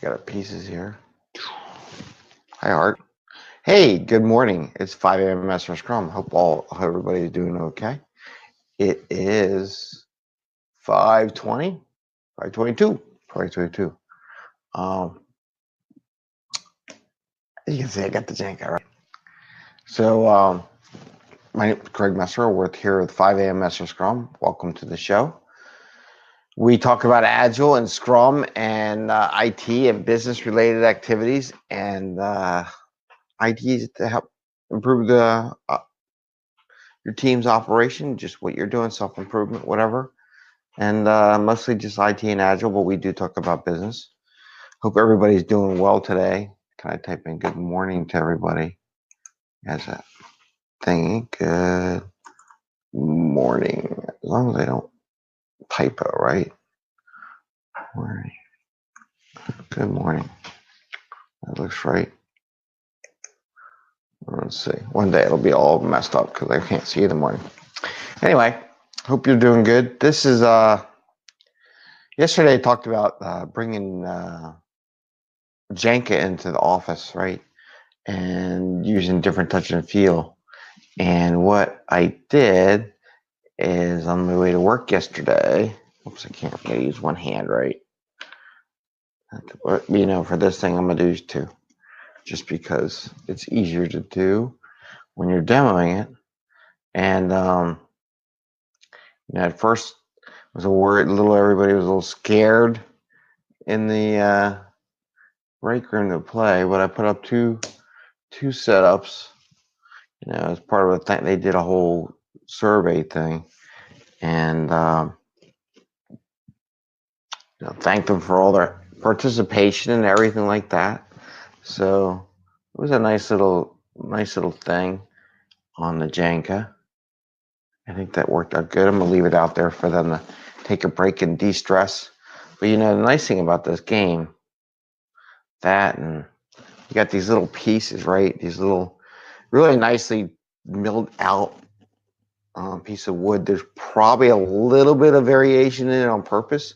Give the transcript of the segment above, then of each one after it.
Got our pieces here. Hi, Art. Hey, good morning. It's 5 a.m. Mester Scrum. Hope everybody's doing okay. It is 5:20, 5:22, 5:22. As you can see, I got the Jenga right. So, my name is Craig Messer. We're here with 5 a.m. Mester Scrum. Welcome to the show. We talk about Agile and Scrum and IT and business-related activities and IT to help improve your team's operation, just what you're doing, self-improvement, whatever. And mostly just IT and Agile, but we do talk about business. Hope everybody's doing well today. Can I type in good morning to everybody? As a thing, good morning. As long as I don't typo, right? Morning. Good morning. That looks right. Let's see. One day it'll be all messed up because I can't see in the morning. Anyway, hope you're doing good. This is yesterday I talked about bringing Jenga into the office, right? And using different touch and feel. And what I did is on my way to work yesterday, oops, I can't really use one hand, right? For this thing, I'm going to use two, just because it's easier to do when you're demoing it. And, at first, was everybody was a little scared in the break room to play, but I put up two setups. As part of a thing, they did a whole survey thing, and thanked them for all their participation and everything like that. So it was a nice little thing on the Jenga. I think that worked out good. I'm gonna leave it out there for them to take a break and de-stress. But the nice thing about this game, and you got these little pieces, right? These little really nicely milled out piece of wood. There's probably a little bit of variation in it on purpose,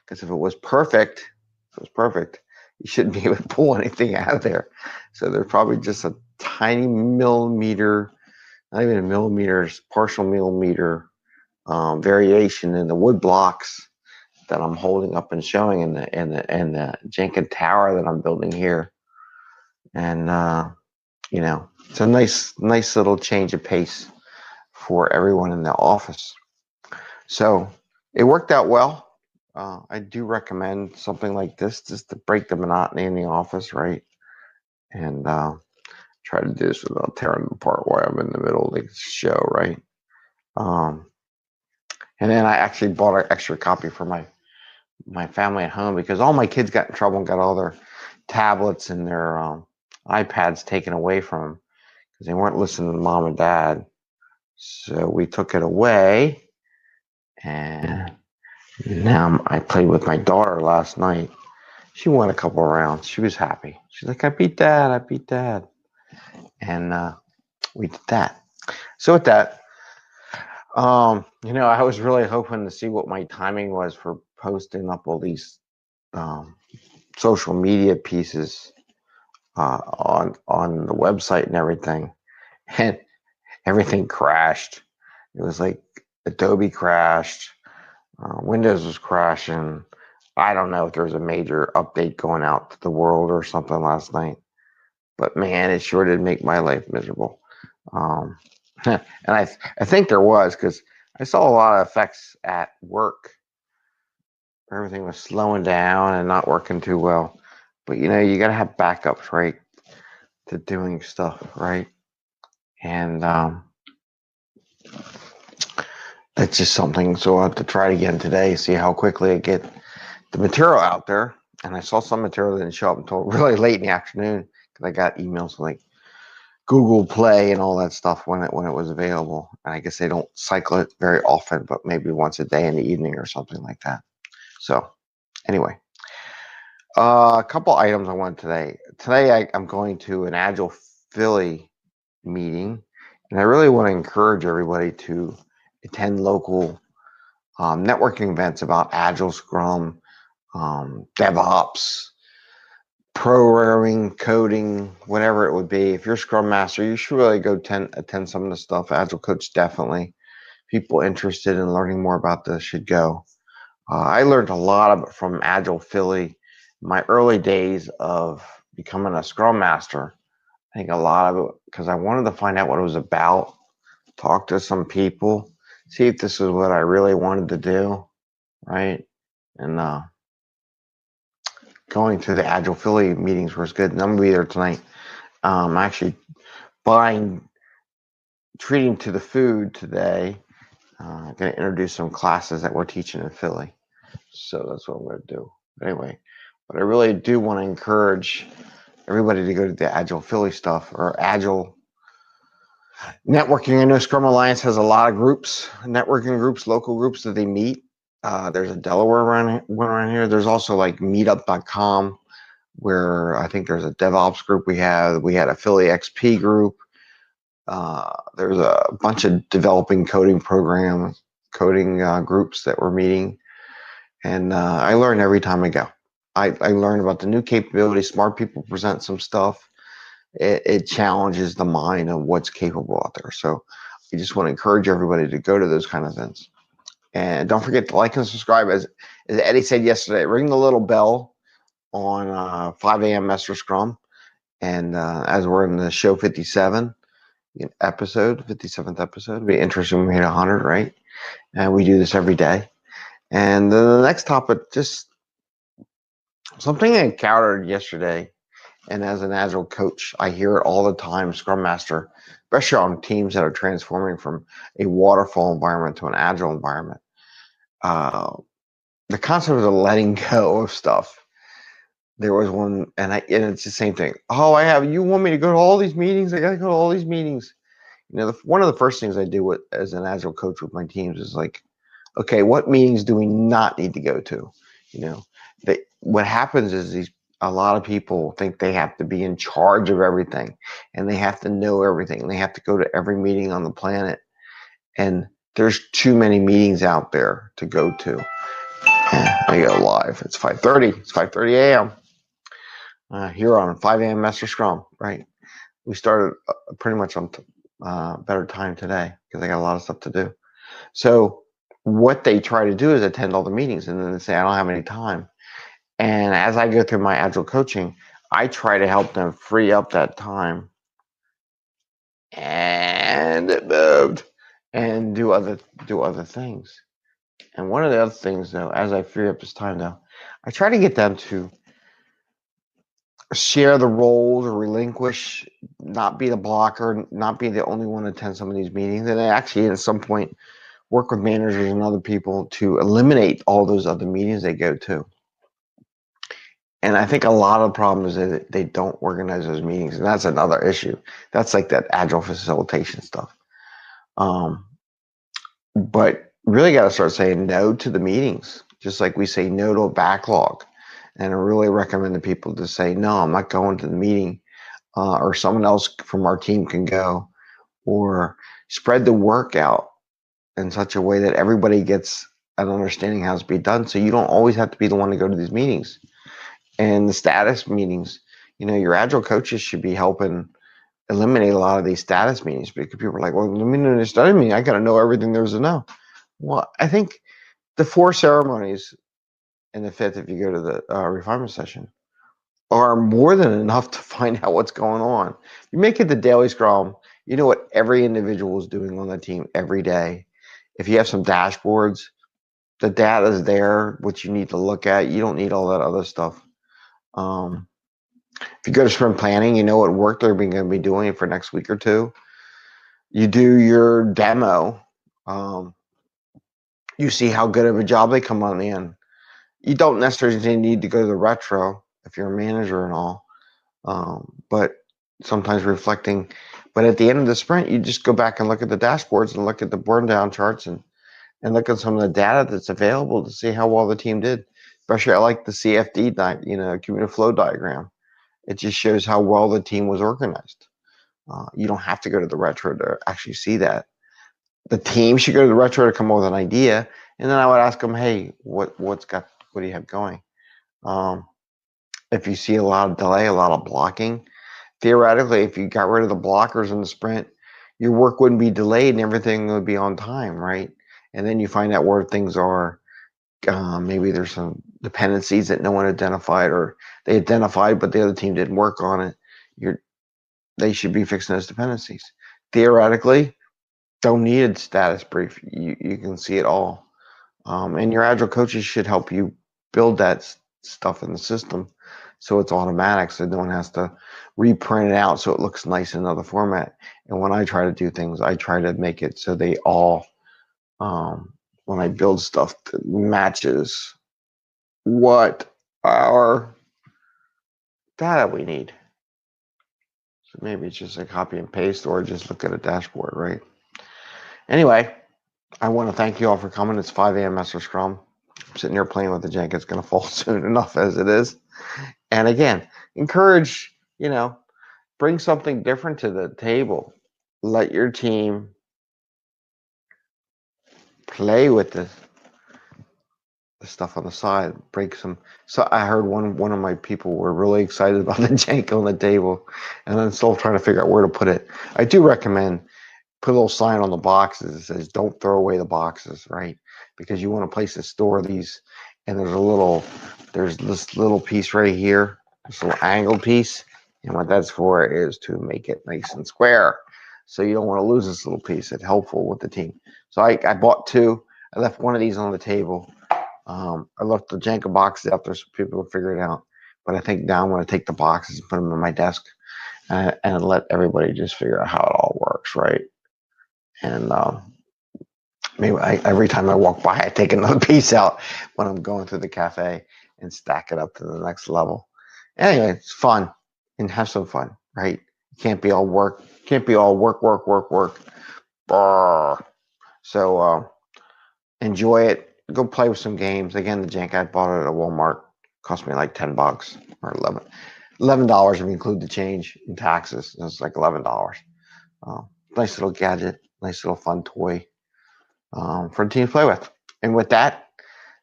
because if it was perfect, you shouldn't be able to pull anything out of there. So there's probably just a tiny millimeter, not even a millimeter, partial millimeter variation in the wood blocks that I'm holding up and showing in the Jenkins tower that I'm building here. And it's a nice little change of pace for everyone in the office. So it worked out well. I do recommend something like this just to break the monotony in the office, right? And try to do this without tearing them apart while I'm in the middle of the show, right? And then I actually bought an extra copy for my family at home, because all my kids got in trouble and got all their tablets and their iPads taken away from them because they weren't listening to mom and dad. So we took it away, and now I played with my daughter last night. She won a couple of rounds. She was happy. She's like, I beat dad. And we did that. So with that, I was really hoping to see what my timing was for posting up all these social media pieces on the website and everything. And everything crashed. It was like Adobe crashed. Windows was crashing. I don't know if there was a major update going out to the world or something last night, but man, it sure did make my life miserable. And I think there was, because I saw a lot of effects at work. Everything was slowing down and not working too well. But you got to have backups, right, to doing stuff, right? And that's just something. So I'll have to try it again today, see how quickly I get the material out there. And I saw some material that didn't show up until really late in the afternoon, because I got emails like Google Play and all that stuff when it was available. And I guess they don't cycle it very often, but maybe once a day in the evening or something like that. So anyway, a couple items I want today. Today I'm going to an Agile Philly meeting, and I really want to encourage everybody to attend local networking events about Agile, Scrum, DevOps, programming, coding, whatever it would be. If you're a Scrum Master, you should really go attend some of the stuff. Agile Coach, definitely. People interested in learning more about this should go. I learned a lot of it from Agile Philly. My early days of becoming a Scrum Master, I think a lot of it, because I wanted to find out what it was about, talk to some people, see if this is what I really wanted to do, right? And going to the Agile Philly meetings was good. And I'm going to be there tonight. Actually treating to the food today. I'm going to introduce some classes that we're teaching in Philly. So that's what I'm going to do. Anyway, but I really do want to encourage everybody to go to the Agile Philly stuff or Agile Networking. I know Scrum Alliance has a lot of groups, networking groups, local groups that they meet. There's a Delaware one around here. There's also like meetup.com where I think there's a DevOps group we had a Philly XP group. There's a bunch of developing coding groups that we're meeting. And I learn every time I go. I learn about the new capabilities. Smart people present some stuff. It challenges the mind of what's capable out there. So I just want to encourage everybody to go to those kind of events. And don't forget to like and subscribe. As Eddie said yesterday, ring the little bell on 5am Mester Scrum. And as we're in the show 57 episode, 57th episode, it'll be interesting when we hit 100, right? And we do this every day. And the next topic, just something I encountered yesterday, and as an Agile coach, I hear it all the time, Scrum Master, especially on teams that are transforming from a Waterfall environment to an Agile environment. The concept of letting go of stuff. There was one, and it's the same thing. Oh, you want me to go to all these meetings? I got to go to all these meetings. One of the first things I do as an Agile coach with my teams is like, okay, what meetings do we not need to go to? What happens is a lot of people think they have to be in charge of everything, and they have to know everything, and they have to go to every meeting on the planet. And there's too many meetings out there to go to. And I go live. It's 5:30. It's 5:30 a.m. Here on 5am Mester Scrum. Right. We started pretty much on better time today because I got a lot of stuff to do. So what they try to do is attend all the meetings, and then they say, I don't have any time. And as I go through my Agile coaching, I try to help them free up that time and do other things. And one of the other things, though, as I free up this time, though, I try to get them to share the roles or relinquish, not be the blocker, not be the only one to attend some of these meetings, and actually at some point work with managers and other people to eliminate all those other meetings they go to. And I think a lot of the problem is that they don't organize those meetings, and that's another issue. That's like that Agile facilitation stuff. But really got to start saying no to the meetings, just like we say no to a backlog. And I really recommend to people to say, no, I'm not going to the meeting, or someone else from our team can go, or spread the work out in such a way that everybody gets an understanding how it's be done. So you don't always have to be the one to go to these meetings. And the status meetings, your Agile coaches should be helping eliminate a lot of these status meetings, because people are like, well, let me know this study meeting. I got to know everything there is to know. Well, I think the 4 ceremonies and the 5th, if you go to the refinement session, are more than enough to find out what's going on. You make it the daily Scrum, you know what every individual is doing on the team every day. If you have some dashboards, the data is there, what you need to look at. You don't need all that other stuff. If you go to sprint planning, you know what work they're going to be doing for next week or two. You do your demo. You see how good of a job they come on in. You don't necessarily need to go to the retro if you're a manager and all, but sometimes reflecting. But at the end of the sprint, you just go back and look at the dashboards and look at the burn down charts and look at some of the data that's available to see how well the team did. Especially, I like the CFD, community flow diagram. It just shows how well the team was organized. You don't have to go to the retro to actually see that. The team should go to the retro to come up with an idea, and then I would ask them, hey, what do you have going? if you see a lot of delay, a lot of blocking, theoretically, if you got rid of the blockers in the sprint, your work wouldn't be delayed and everything would be on time, right? And then you find out where things are. Maybe there's some dependencies that no one identified, or they identified but the other team didn't work on it. They should be fixing those dependencies. Theoretically, don't need a status brief. You can see it all. And your Agile coaches should help you build that stuff in the system so it's automatic, so no one has to reprint it out so it looks nice in another format. And when I try to do things, I try to make it so they all, when I build stuff that matches what our data we need. So maybe it's just a copy and paste or just look at a dashboard, right? Anyway, I want to thank you all for coming. It's 5 a.m. Mester Scrum. I'm sitting here playing with the Jenga. It's going to fall soon enough as it is. And again, encourage, bring something different to the table. Let your team play with the stuff on the side. Break some. So I heard one of my people were really excited about the Jenga on the table, and I'm still trying to figure out where to put it. I do recommend put a little sign on the boxes that says "Don't throw away the boxes," right? Because you want a place to store these. And there's this little piece right here, this little angled piece, and what that's for is to make it nice and square. So you don't want to lose this little piece. It's helpful with the team. So I bought two. I left one of these on the table. I left the Jenga boxes out there so people will figure it out. But I think now I'm going to take the boxes and put them on my desk and let everybody just figure out how it all works, right? And maybe every time I walk by, I take another piece out when I'm going through the cafe and stack it up to the next level. Anyway, it's fun and have some fun, right? Can't be all work. Can't be all work, work, work, work. Brr. So enjoy it. Go play with some games. Again, the Jenga I bought it at Walmart. Cost me like $10 or $11 if you include the change in taxes. It's like $11. Nice little gadget. Nice little fun toy for the team to play with. And with that,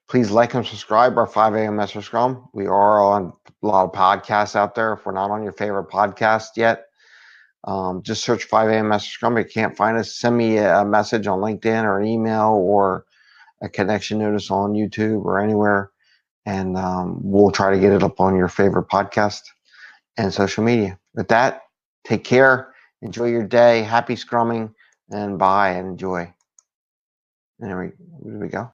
please like and subscribe our 5 a.m. Mester Scrum. We are on a lot of podcasts out there. If we're not on your favorite podcast yet, just search 5 a.m. Mester Scrum. If you can't find us, send me a message on LinkedIn or an email or a connection notice on YouTube or anywhere, and we'll try to get it up on your favorite podcast and social media. With that, take care. Enjoy your day. Happy scrumming, and bye and enjoy. And there we go.